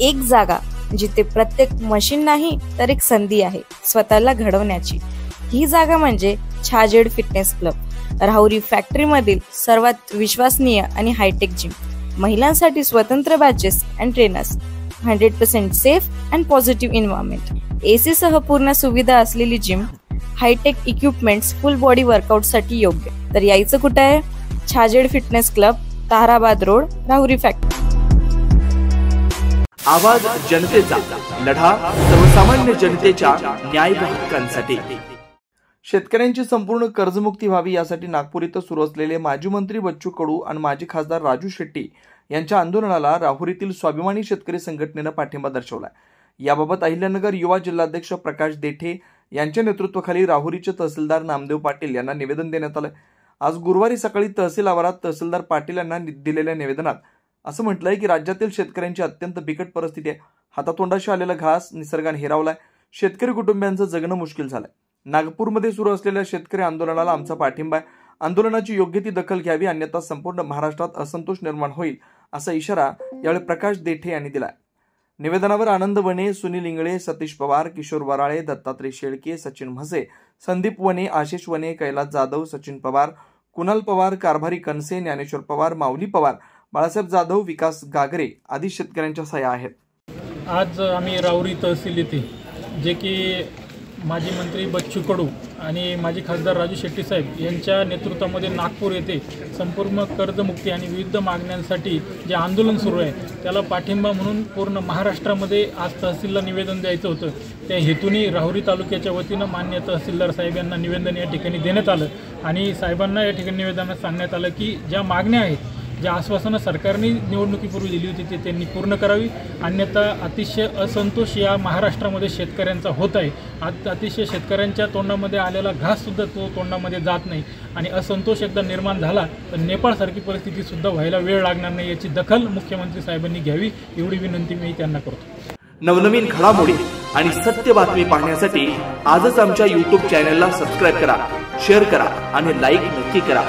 एक जागा जिथे प्रत्येक मशीन नाही तर एक संधी आहे स्वतःला घडवण्याची। ही जागा म्हणजे Chhajed fitness club, Rahuri factory मधील सर्वात विश्वसनीय आणि हायटेक जिम। महिलांसाठी स्वतंत्र batches and trainers, 100% safe and positive environment, AC सह पूर्ण सुविधा असलेली gym, hi-tech equipments, full body workout साठी योग्य। तर यायचं कुठे आहे? Chhajed fitness club, Tarabad road, Rahuri factory. आवाज जनतेचा, लढा सर्वसामान्य जनतेच्या न्याय व हक्कांसाठी। शेतकऱ्यांची संपूर्ण कर्जमुक्ती व्हावी यासाठी नागपूर इथं सुरू असलेले माजी मंत्री बच्चू कडू आणि माजी खासदार राजू शेट्टी यांच्या आंदोलनाला राहुरीतील स्वाभिमानी शेतकरी संघटनेनं पाठिंबा दर्शवलाय। याबाबत अहिल्यानगर युवा जिल्हाध्यक्ष प्रकाश देठे यांच्या नेतृत्वाखाली राहुरीचे तहसीलदार नामदेव पाटील यांना निवेदन देण्यात आलं। आज गुरुवारी सकाळी तहसील आवारात तहसीलदार पाटील यांना दिलेल्या निवेदनात असं म्हटलंय की राज्यातील शेतकऱ्यांची अत्यंत बिकट परिस्थिती आहे। हातातोंडाशी आलेला घास निसर्गाने हिरावलाय। शेतकरी कुटुंबियांचं जगणं मुश्किल झालंय। नागपूरमध्ये सुरू असलेल्या शेतकरी आंदोलनाला आमचा पाठिंबा आहे। आंदोलनाची योग्य ती दखल घ्यावी, अन्यथा संपूर्ण महाराष्ट्रात असंतोष निर्माण होईल असा इशारा यावेळी प्रकाश देठे यांनी दिलाय। निवेदनावर आनंद वने, सुनील इंगळे, सतीश पवार, किशोर वराळे, दत्तात्रय शेळके, सचिन म्हसे, संदीप वने, आशिष वने, कैलास जाधव, सचिन पवार, कुणाल पवार, कारभारी कनसे, ज्ञानेश्वर पवार, माऊली पवार, बाळासाहेब जाधव, विकास गागरे आदी शेतकऱ्यांच्या सह्या आहेत। आज आम्ही राहुरी तहसील येथे जे की माजी मंत्री बच्चू कडू आणि माजी खासदार राजू शेट्टी साहेब यांच्या नेतृत्वामध्ये नागपूर येथे संपूर्ण कर्जमुक्ती आणि विविध मागण्यांसाठी जे आंदोलन सुरू आहे त्याला पाठिंबा म्हणून पूर्ण महाराष्ट्रामध्ये आज तहसीलला निवेदन द्यायचं होतं। त्या हेतूने राहुरी तालुक्याच्या वतीनं मान्य तहसीलदार साहेब यांना निवेदन या ठिकाणी देण्यात आलं आणि साहेबांना या ठिकाणी निवेदनात सांगण्यात आलं की ज्या मागण्या आहेत, ज्या आश्वासनं सरकारने निवडणुकीपूर्वी दिली होती ते त्यांनी पूर्ण करावी, अन्यथा अतिशय असंतोष या महाराष्ट्रामध्ये शेतकऱ्यांचा होत आहे। अतिशय शेतकऱ्यांच्या तोंडामध्ये आलेला घाससुद्धा तो तोंडामध्ये जात नाही आणि असंतोष एकदा निर्माण झाला तर नेपाळसारखी परिस्थितीसुद्धा व्हायला वेळ लागणार नाही, याची दखल मुख्यमंत्री साहेबांनी घ्यावी एवढी विनंती मी त्यांना करतो। नवनवीन घडामोडी आणि सत्य बातमी पाहण्यासाठी आजच आमच्या YouTube चॅनलला सबस्क्राईब करा, शेअर करा आणि लाईक नक्की करा।